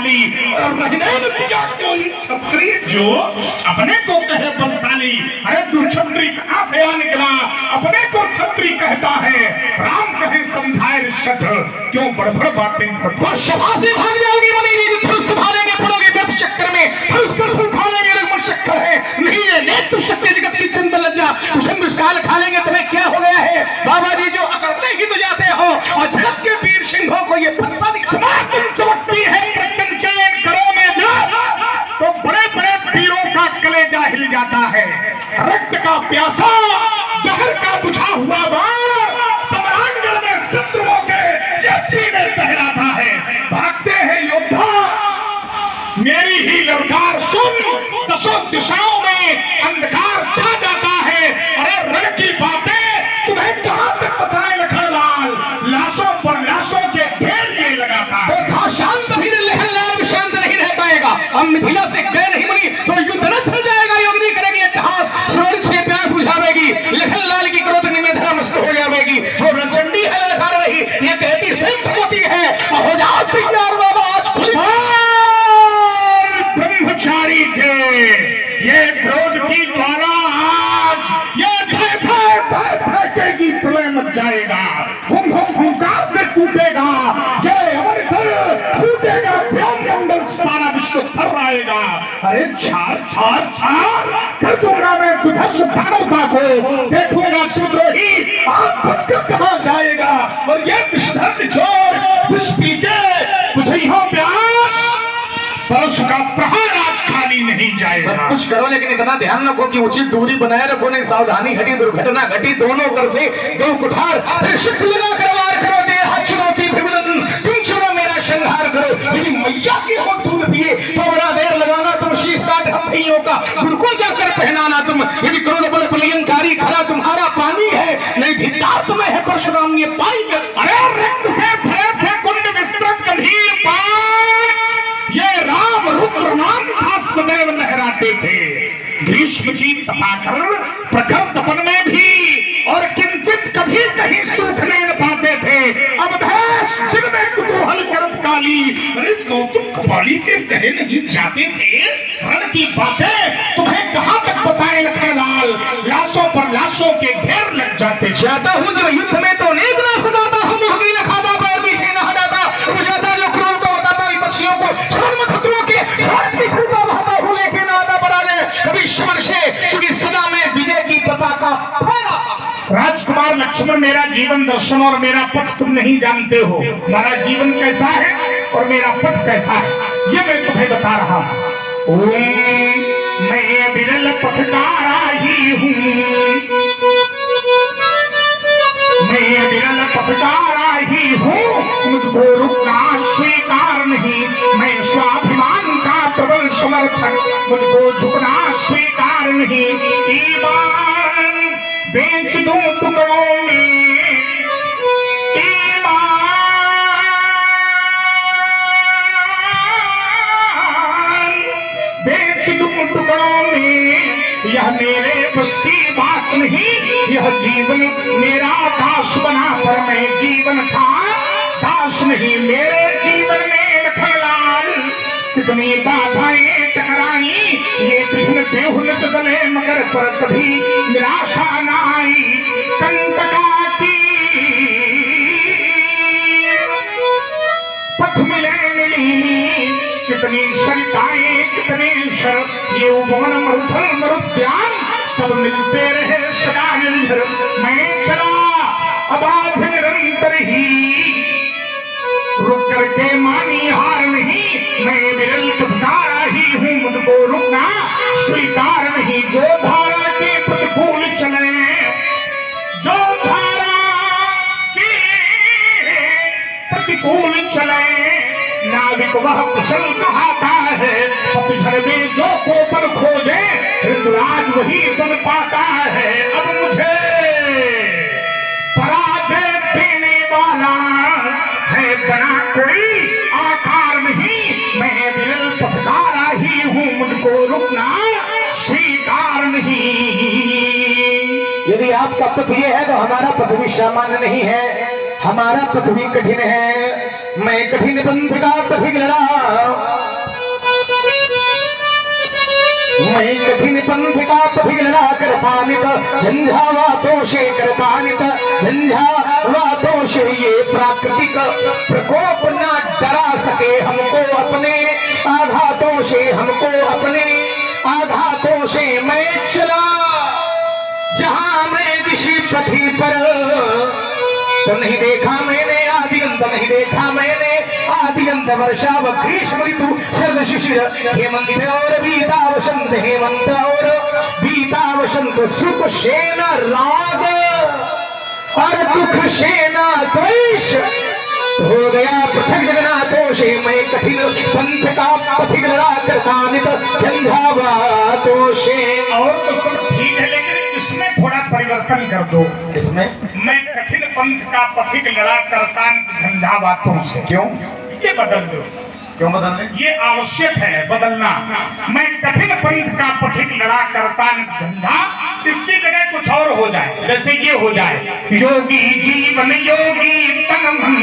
बलशाली और रहने न दिया कोई क्षत्रिय जो अपने को कहे बलशाली। अरे तू क्षत्रिय कहां से आ निकला? अपने को क्षत्रिय कहता है। राम कहे समझाए ऋषभ क्यों बड़बड़ बातें करते? सभा से भाग जाओगे मनी नहीं धनुष संभालेंगे पड़ोगे व्यर्थ चक्कर में धनुष पर उठा लेंगे रघुवंश चक्कर है नहीं है नेत्र शक्ति जगत की चंद लज्जा कुशन दुष्काल खा लेंगे तुम्हें क्या हो गया है? बाबा जी जो अकड़ते ही तो जाते हो और जगत के वीर सिंहों को ये फंसा चमकती है प्रत्यन चयन करो में जब तो बड़े बड़े वीरों का कलेजा हिल जाता है। रक्त का प्यासा जहर का बुझा हुआ बाण सम्रांगण में शत्रुओं के सीने तहराता है। भागते हैं योद्धा मेरी ही ललकार सुन दसों दिशाओं में अंधकार छा जाता है। अरे रण की बातें तुम्हें कहां तक बताए लखनलाल? लाशों पर लाशों के ढेर ये लगाता है। तो था शांत भी लखनलाल भी शांत नहीं रह पाएगा। अब मिथिला से गए नहीं बनी तो युद्ध न चल जाएगा। योगिनी करेगी इतिहास सूरज से प्यास बुझावेगी लखनलाल की क्रोधनी में धर्मस्थ हो जाएगी। वो रणचंडी है ललकार रही ये कहती सिर्फ होती है हो जाओ तैयार बाबा आज खुली ब्रह्मचारी थे ये क्रोध की ज्वाला आज ये फेंकेगी प्रलय मच जाएगा। हुंकार से टूटेगा ये अमृत फूटेगा ब्रह्मंडल सारा विश्व थर आएगा। अरे छार छार छार कर दूंगा मैं दुधर्ष दानवता को देखूंगा सुद्रोही आप बचकर कहां जाएगा। और ये विष्णु निचोड़ विष पी के मुझे यहाँ प्यास परश का प्रहार आज खाली नहीं जाएगा। सब कुछ करो लेकिन इतना ध्यान रखो कि उचित दूरी बनाए रखो नहीं सावधानी घटी दुर्घटना घटी दोनों कर से दो कुठार फिर शिख लगा कर वार करो दे हाथ चुनौती विभिन्न तुम चुनो मेरा संहार करो। यदि मैया के हो दूध पिए तो बड़ा देर लगाना तुम शीश काट हम भैयों का गुड़को जाकर पहनाना तुम। यदि करोड़ बल प्रलयंकारी खरा तुम्हारा पानी है नहीं धिक्कार तुम्हें है परशुराम ये पाई। अरे रक्त से भरे थे कुंड विस्तृत गंभीर पांच ये राम रुद्र नाम था सदैव लहराते थे। ग्रीष्म की तपाकर प्रखर तपन में भी और किंचित कभी कहीं सूखने न पाते थे। अब भैंस जिनमें कुतूहल करत काली अरे तो तुम कपाली के कहे नहीं जाते थे। रण की बातें तुम्हें कहां तक बताए लखनलाल? लाशों पर लाशों के ढेर लग जाते। जाता हूं जब युद्ध में तो नेक ना सदाता हम मुहगी न खाता पैर पीछे न हटाता बुझाता जो क्रोध को बताता विपक्षियों को शर्म खतरों के हाथ की शिल्पा बहाता हूं लेके ना आता पराजय कभी शमन से चूंकि सदा में विजय की पताका फहराता। राजकुमार लक्ष्मण मेरा जीवन दर्शन और मेरा पथ तुम नहीं जानते हो। मेरा जीवन कैसा है और मेरा पथ कैसा है ये मैं तुम्हें बता रहा हूं। मैं विरल पथकारा ही हूं मैं विरल पथकारा ही हूं मुझको रुकना स्वीकार नहीं। मैं स्वाभिमान का प्रबल समर्थक मुझको झुकना स्वीकार नहीं। ईमान बेच दूं टुकड़ों में ईमान बेच दूं टुकड़ों में यह मेरे बस की बात नहीं। यह जीवन मेरा दास बना पर मैं जीवन का दास नहीं। मेरे जीवन में लखनलाल कितनी बाधाएं टकराई ये विघ्न बेहुलत गले मगर पर कभी निराशा न आई। कंटका की पथ मिले मिली कितनी सरिताएं कितने शर ये उपवन मरुथल मरुद्यान सब मिलते रहे सदा निर्भर। मैं चला अबाध निरंतर ही रुक करके मानी हार नहीं। मैं विरल पथकारा ही हूं मुझको रुकना स्वीकार नहीं। जो धारा के प्रतिकूल चले जो धारा के प्रतिकूल चले नाविक वह कुशल कहाता है। पतझड़ में जो कोपर खोजे ऋतुराज वही बन पाता है। अब मुझे पराजय देने वाला है बना कोई आकार नहीं। मैं विरल पथकारा ही हूं मुझको रुकना स्वीकार नहीं। यदि आपका पथ ये है तो हमारा पथ भी सामान्य नहीं है। हमारा पथ भी कठिन है। मैं कठिन पंथ का पथिक लड़ा, मैं कठिन पंथ का पथिक लड़ा, कृपानित झंझावातों से, कृपानित झंझावातों से ये प्राकृतिक प्रकोप न डरा सके हमको अपने आघातों से, हमको अपने आघातों से। मैं चला जहां मैं जिस पथी पर, तो नहीं देखा मैंने आदि अंत, नहीं देखा मैंने आदि अंत, वर्षा व ग्रीष्म ऋतु, शरद शिशिर, हेमंत और बीता वसंत, हेमंत और बीता वसंत, सुख सेना राग और दुख सेना द्वेष, हो गया पृथक जगन्नाथों से। मैं कठिन पंथ का पथिक लड़ा, कृपानित झंझावातों से। और तो सब ठीक है, लेकिन इसमें थोड़ा परिवर्तन कर दो। इसमें मैं कठिन पंथ का पथिक लड़ा, कृपानित झंझावातों से। क्यों, ये बदल दो। क्यों बदलने? ये आवश्यक है बदलना। मैं कठिन पंथ का पथिक लड़ा, कृपानित झंझा, इसकी जगह कुछ और हो जाए। जैसे ये हो जाए, योगी जीवन योगी तन मन,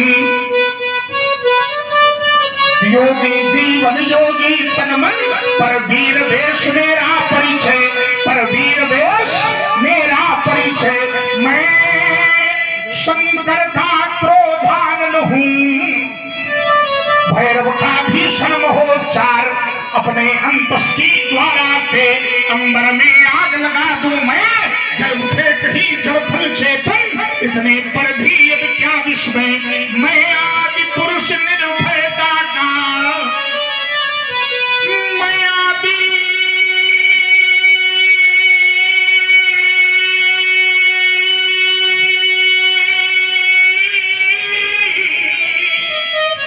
योगी जीवन योगी तन मन, पर वीर वेश मेरा परिचय, पर वीर वेश मेरा परिचय। मैं शंकर का क्रोधानन हूँ, भैरव का भीषण महोच्चार, अपने अंतस की ज्वाला से अंबर में आग लगा दूं मैं। जल उठे कहीं जल फल चेतन, इतने पर भी अब क्या विस्मय। मैं आदि पुरुष निर्भयता का, मैं आदि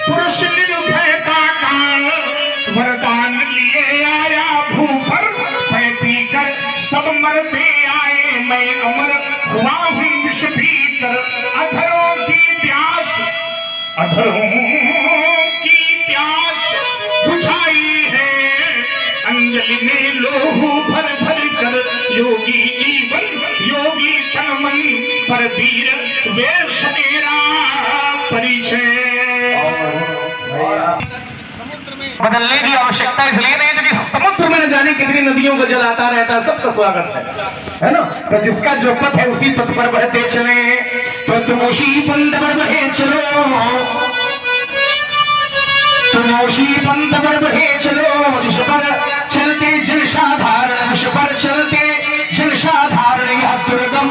पुरुष निर्भयता का वरदान लिए आया भूपर, पैती कर सब मरते आए, मैं अमर हुआ हूँ विश्व भीतर। अधरों की प्यास, अधरों की प्यास बुझाई है, अंजलि में लोहू भर भर कर। योगी जीवन योगी तन मन, पर वीर वेश मेरा परिचय। बदलने की आवश्यकता इसलिए नहीं है कि समुद्र में न जाने कितनी नदियों का जल आता रहता है, सबका स्वागत है ना। तो जिसका जो पथ है उसी पथ पर बहते चले, तो तुम उसी पंथ पर बहे चलो, तुम उसी पंथ पर बहे चलो, जिस पर चलते जन साधारण, जिस पर चलते जन साधारण। यह दुर्गम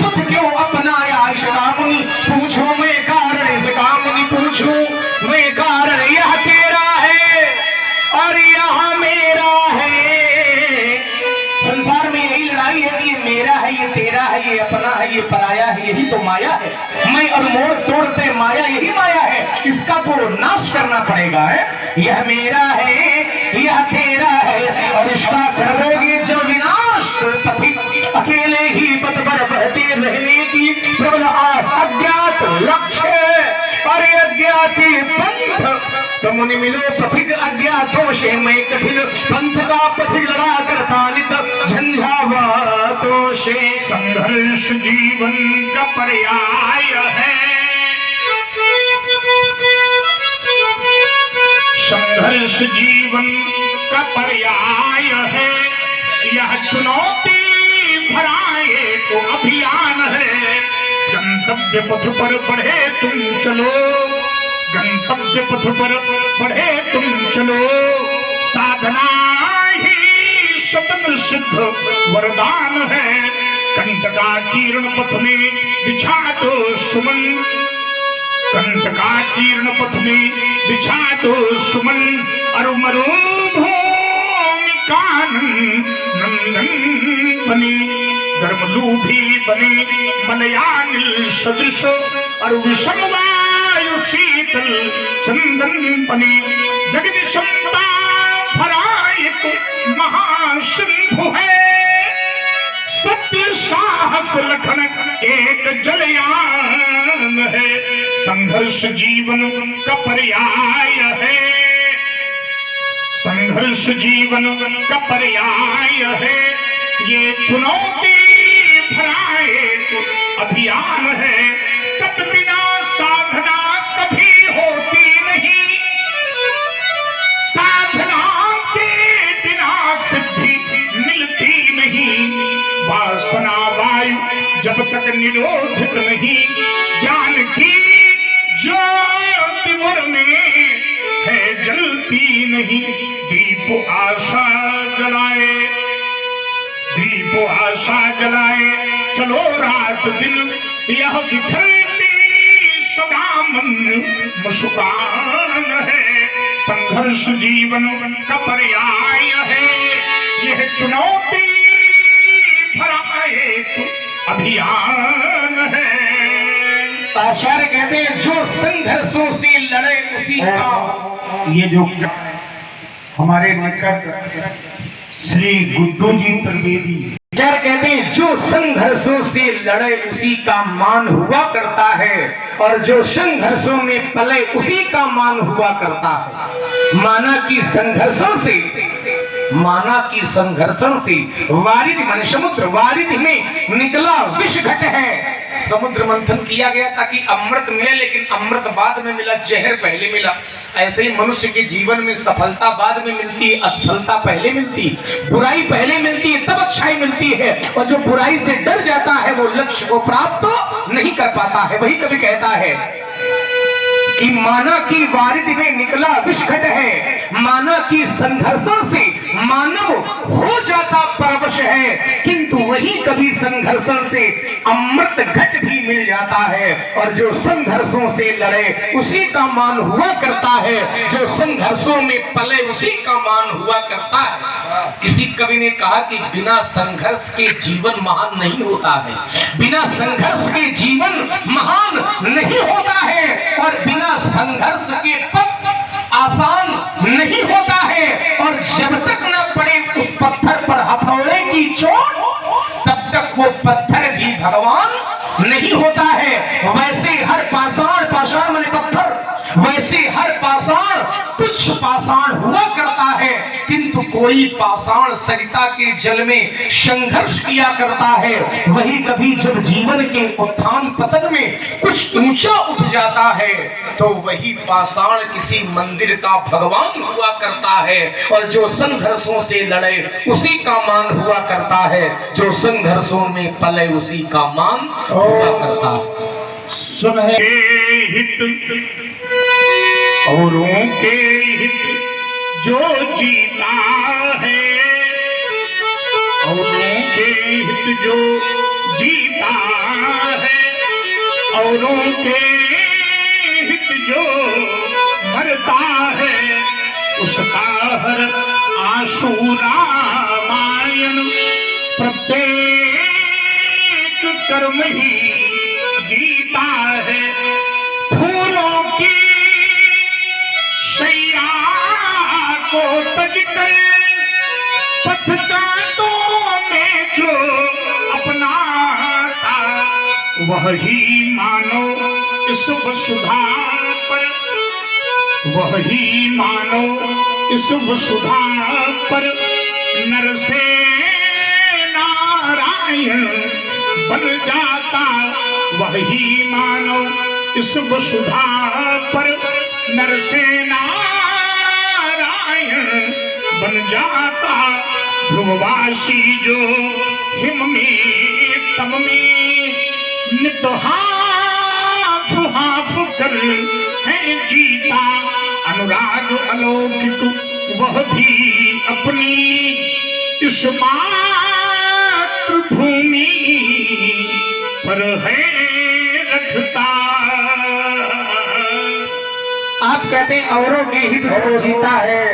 पथ क्यों अपनाया इसका मुनि, पूछो मैं कारण, इसका मुनि पूछो मैं कारण। यह तेरा है और यह मेरा है, संसार में यही लड़ाई है कि ये मेरा है, ये तेरा है, ये अपना है, ये पराया है, यही तो माया है। मैं और मोड़ तोड़ते माया, यही माया है, इसका तो नाश करना पड़ेगा है। यह मेरा है, यह तेरा है, और इसका कर दोगे जब विनाश, पथिक अकेले ही पथ पर बहते रहने की प्रबल आस। अज्ञात लक्ष्य और अज्ञाती पंथ, तो मुनि मिलो पथिक अज्ञातों से। मैं कठिन पंथ का पथिक लड़ा, कृपानित झंझावातों से। संघर्ष जीवन का पर्याय है, संघर्ष जीवन का पर्याय है। यह चुनौती भरा एक अभियान है, गंतव्य पथ पर बढ़े तुम चलो, गंतव्य पथ पर बढ़े तुम चलो। साधना ही स्वतंत्र सिद्ध वरदान है, कंटका कीर्ण पथ में बिछा दो सुमन, कंटका कीर्ण पथ में बिछा दो सुमन। अरु मरुभूमि कानन नंदन बने, धर्मलूभी बने बनयानिल सदृश, और विषम वायु शीतल चंदन बने। जगदीशमता भरा एक महासिंधु है, सत्य साहस लखन एक जलयान है। संघर्ष जीवन का पर्याय है, संघर्ष जीवन का पर्याय है। ये चुनौती भरा एक अभियान है, तत् बिना साधना कभी होती निरोधित नहीं, ज्ञान की ज्योति मुर में है जलती नहीं। दीप आशा जलाए, दीप आशा जलाए, चलो रात दिन यह बिखरती सदा मन मुस्कान है। संघर्ष जीवन का पर्याय है, यह चुनौती भरा एक अभियान है। आचार्य कहते हैं जो संघर्षों से लड़े उसी का, ये जो हमारे निकट श्री गुड्डू जी त्रिवेदी आचार्य कहते हैं जो संघर्षों से लड़े उसी का मान हुआ करता है, और जो संघर्षों में पले उसी का मान हुआ करता है। माना कि संघर्षों से वारिध मन समुद्र, वारिध में निकला विष घट है। समुद्र मंथन किया गया ताकि अमृत मिले, लेकिन अमृत बाद में मिला, जहर पहले मिला। ऐसे ही मनुष्य के जीवन में सफलता बाद में मिलती है, असफलता पहले मिलती है, बुराई पहले मिलती है, तब अच्छाई मिलती है। और जो बुराई से डर जाता है वो लक्ष्य को प्राप्त नहीं कर पाता है। वही कभी कहता है कि माना कि वारिध में निकला विषघट है, माना कि संघर्षों से मानव हो जाता परवश है, किंतु वही कभी संघर्षों से अमृत घट भी मिल जाता है। और जो संघर्षों से लड़े उसी का मान हुआ करता है, जो संघर्षों में पले उसी का मान हुआ करता है। किसी कवि ने कहा कि बिना संघर्ष के जीवन महान नहीं होता है, बिना संघर्ष के जीवन महान नहीं होता है, और बिना संघर्ष के पथ आसान नहीं होता है। और जब तक न पड़े उस पत्थर पर हथौड़े की चोट, तब तक वो पत्थर भी भगवान नहीं होता है। वैसे हर पाषाण, पाषाण माने पत्थर, वैसे हर पाषाण तुच्छ पाषाण हुआ करता है, किंतु कोई पाषाण सरिता के जल में संघर्ष किया करता है। वही कभी जब जीवन के उत्थान पतन में कुछ ऊंचा उठ जाता है, तो वही पाषाण किसी मंदिर का भगवान हुआ करता है। और जो संघर्षों से लड़े उसी का मान हुआ करता है, जो संघर्षों में पले उसी का मान हुआ करता है। सुन है हित औरों के हित जो जीता है, औरों के हित जो जीता है, औरों के हित जो मरता है, उसका हर आंसू रामायण प्रत्येक कर्म ही जीता है। फूलों की शैया को तजकर पथ कांटों में जो अपनाता, वही मानो इस वसुधा पर, वही मानो इस वसुधा पर नर से नारायण बन जाता। वही मानो इस वसुधा पर नर से नारायण बन जाता। ध्रुववासी जो हिम में तम में नित हाफ हाफ कर है जीता। अनुराग अलौकिक वह भी अपनी इस मातृभूमि पर है रखता। आप कहते हैं औरों के हित जो जीता है,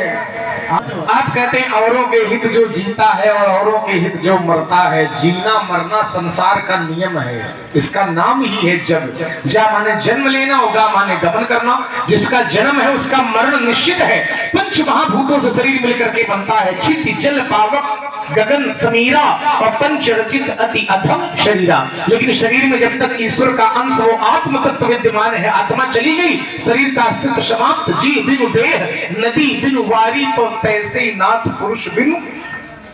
आप कहते हैं औरों के हित जो जीता है और औरों के हित जो मरता है। जीना मरना संसार का नियम है, इसका नाम ही है जग। जा माने जन्म लेना, होगा माने गमन करना। जिसका जन्म है उसका मरण निश्चित है। पंच महाभूतों से शरीर मिलकर के बनता है, क्षिति जल पावक गगन समीरा और पंच रचित अति अधम शरीरा। लेकिन शरीर में जब तक ईश्वर का अंश वो आत्म तत्व विद्यमान है, आत्मा चली गई, शरीर का अस्तित्व समाप्त। जी बिनु देह नदी बिनु वारी, तो तैसे नाथ पुरुष बिनु।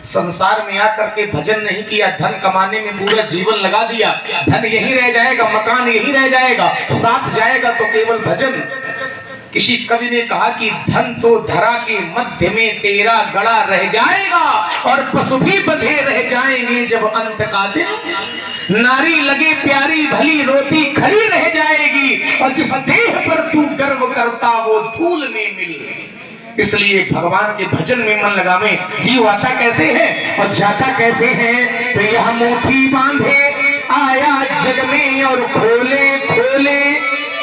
संसार में आकर के भजन नहीं किया, धन कमाने में पूरा जीवन लगा दिया, धन यही रह जाएगा, मकान यही रह जाएगा, साथ जाएगा तो केवल भजन। किसी कवि ने कहा कि धन तो धरा के मध्य में तेरा गड़ा रह जाएगा और पशु भी बंधे रह जाएंगे जब अंत का दिन। नारी लगे प्यारी भली रोती खड़ी रह जाएगी और जिस देह पर तू गर्व करता वो धूल में मिल। इसलिए भगवान के भजन में मन लगावे। जीव आता कैसे है और जाता कैसे है? तो यह मुट्ठी बांधे आया जग में और खोले खोले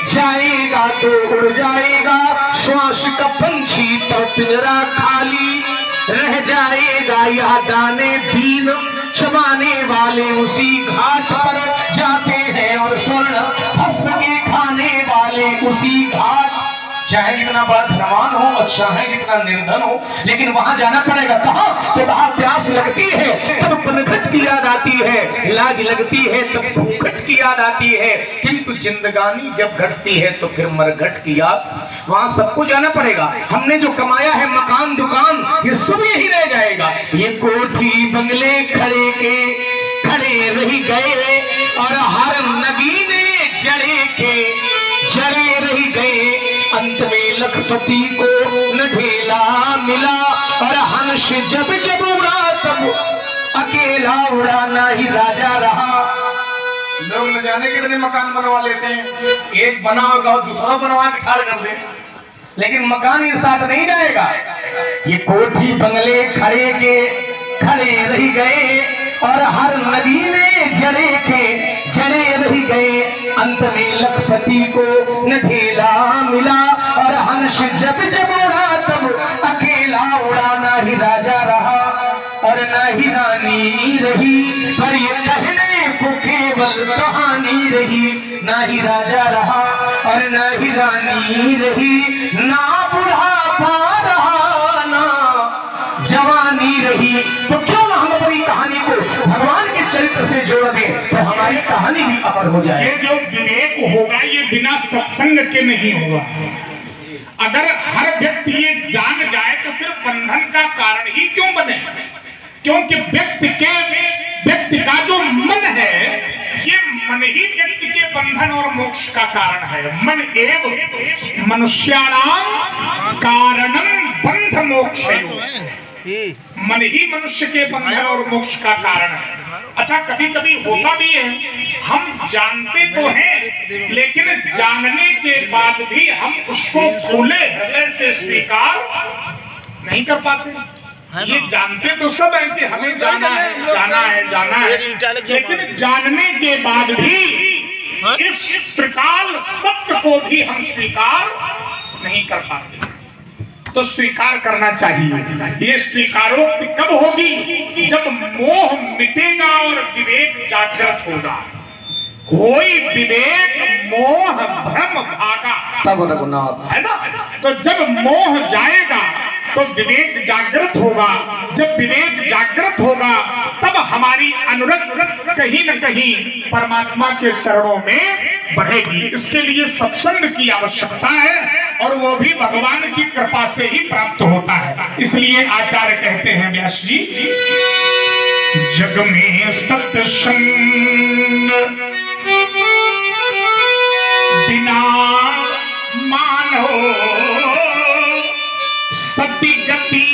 जाएगा तो उड़ जाएगा। श्वास का पंछी तो पिंजरा खाली रह जाएगा। यह दाने दीन चबाने वाले उसी घाट पर जाते हैं और स्वर्ण भस्म के खाने वाले उसी घाट। चाहे जितना बड़ा धनवान हो और चाहे जितना निर्धन हो, लेकिन वहां जाना पड़ेगा। कहां? तो वहां प्यास लगती है तब पनघट की याद आती है, लाज लगती है तब भूखट की याद आती है, किंतु जिंदगानी जब घटती है तो फिर मरघट की याद। वहां सबको जाना पड़ेगा। हमने जो कमाया है मकान दुकान ये सब यही रह जाएगा। ये कोठी बंगले खड़े रह गए और हर नगीने जड़े रह गए। अंत में लखपति को न ढेला मिला और हंस जब जब उड़ा तब अकेला उड़ा ना ही राजा रहा। लोग न जाने कितने मकान बनवा लेते हैं, एक बना होगा और दूसरा बनवा के ठाड़ कर दे, लेकिन मकान ये साथ नहीं जाएगा। ये कोठी बंगले खड़े रह गए और हर नदी में जड़े रह गए। अंत में लखपति को न ढेला मिला और हंस जब जब उड़ा तब अकेला उड़ा ना ही राजा रहा और ना ही रानी रही, पर ये कहने को केवल कहानी रही। ना ही राजा रहा और ना ही रानी रही, ना बुढ़ापा रहा ना जवानी रही। तो क्यों ना हम अपनी कहानी को भगवान के चरित्र से जोड़ दें तो हमारी कहानी भी अमर हो जाए। ये जो विवेक होगा ये बिना सत्संग के नहीं होगा। अगर हर व्यक्ति ये जान जाए तो फिर बंधन का कारण ही क्यों बने? क्योंकि व्यक्ति का जो मन है ये मन ही व्यक्ति के बंधन और मोक्ष का कारण है। मन एव मनुष्याणाम कारणम बंध मोक्ष। मन ही मनुष्य के बंधन और मोक्ष का कारण है। अच्छा, कभी कभी होता भी है, हम जानते तो हैं लेकिन जानने के बाद भी हम उसको खुले हृदय से स्वीकार नहीं कर पाते। ये जानते तो सब है कि हमें जाना है, लेकिन जानने के बाद भी इस प्रकार सत्य को भी हम स्वीकार नहीं कर पाते। तो स्वीकार करना चाहिए। ये स्वीकारोक्ति कब होगी? जब मोह मिटेगा और विवेक जागृत होगा। कोई विवेक मोह भ्रम भागा तब रघुनाथ है ना। तो जब मोह जाएगा तो विवेक जागृत होगा। जब विवेक जागृत होगा तब हमारी अनुरक्त कहीं न कहीं परमात्मा के चरणों में बढ़ेगी। इसके लिए सत्संग की आवश्यकता है और वो भी भगवान की कृपा से ही प्राप्त होता है। इसलिए आचार्य कहते हैं व्यास जी, जग में सत्संग बिना मानो सती गति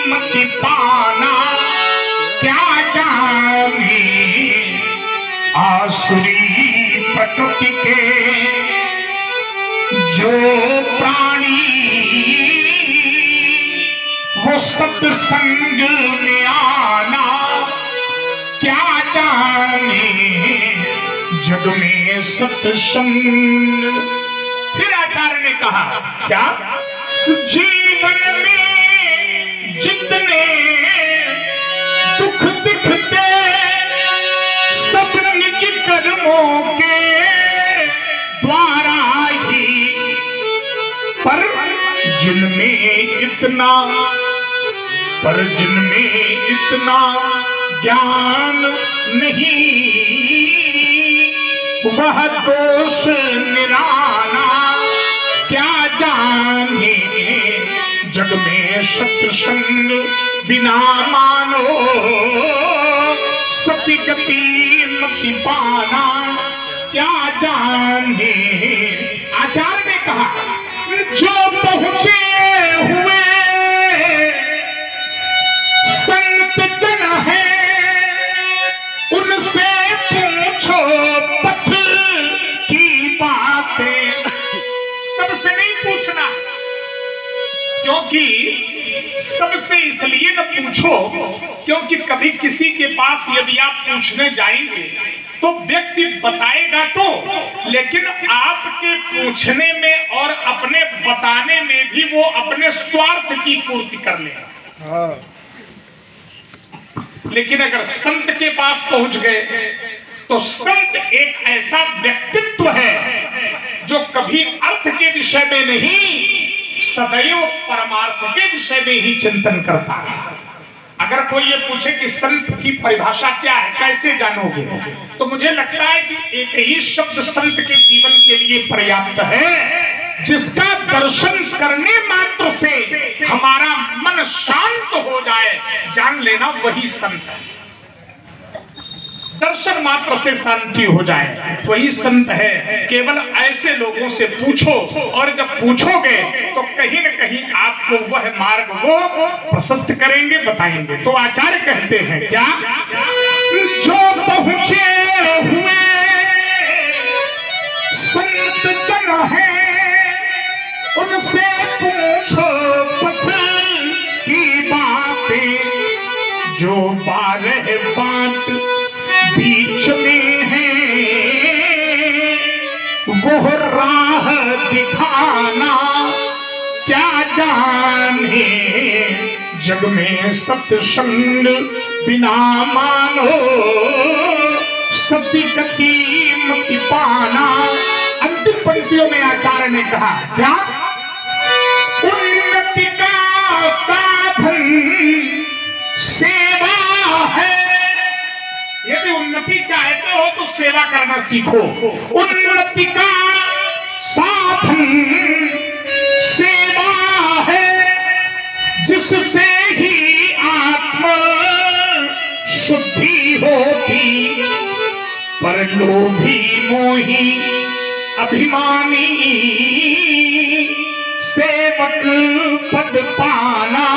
मति पाना। क्या जाने आसुरी प्रकृति के जो प्राणी वो सत्संग में आना। क्या जाने जग में सत्संग। फिर आचार्य ने कहा क्या? जीवन में जितने दुख दिखते सब निज कर्मों के द्वारा ही, पर जिनमें इतना ज्ञान नहीं वह दोष निराना। क्या जाने जग में सत्संग बिना मानो सती गति मति पाना। क्या जाने आचार्य ने कहा जो क्योंकि सबसे इसलिए न पूछो, क्योंकि कभी किसी के पास यदि आप पूछने जाएंगे तो व्यक्ति बताएगा तो, लेकिन आपके पूछने में और अपने बताने में भी वो अपने स्वार्थ की पूर्ति कर लेगा। लेकिन अगर संत के पास पहुंच गए तो संत एक ऐसा व्यक्तित्व है जो कभी अर्थ के विषय में नहीं, सदैव परमार्थ के विषय में ही चिंतन करता है। अगर कोई ये पूछे कि संत की परिभाषा क्या है, कैसे जानोगे, तो मुझे लगता है कि एक ही शब्द संत के जीवन के लिए पर्याप्त है, जिसका दर्शन करने मात्र से हमारा मन शांत हो जाए, जान लेना वही संत है। दर्शन मात्र से शांति हो जाए वही संत है। केवल ऐसे लोगों से पूछो, और जब पूछोगे तो कहीं न कहीं आपको वह मार्ग वो प्रशस्त करेंगे, बताएंगे। तो आचार्य कहते हैं क्या, जो पहुंचे हुए संत जन है उनसे पूछो पथ की बातें, जो 12 बाट बीच में है वो राह दिखाना, क्या जाने जग में सत्संग बिना मानो सती गति मति पाना। अंतिम पंक्तियों में आचार्य ने कहा क्या, उन्नति का साधन सेवा है। यदि उन्नति चाहते हो तो सेवा करना सीखो। उन्नति का साधन सेवा है, जिससे ही आत्मा शुद्धि होती, पर लोभी मोही अभिमानी सेवक पद पाना,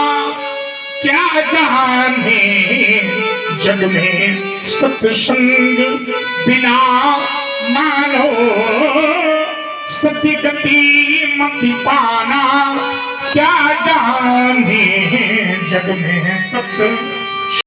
क्या जाने जग में सत्संग बिना मानो सती गति मति पाना, क्या जाने जग में सत्संग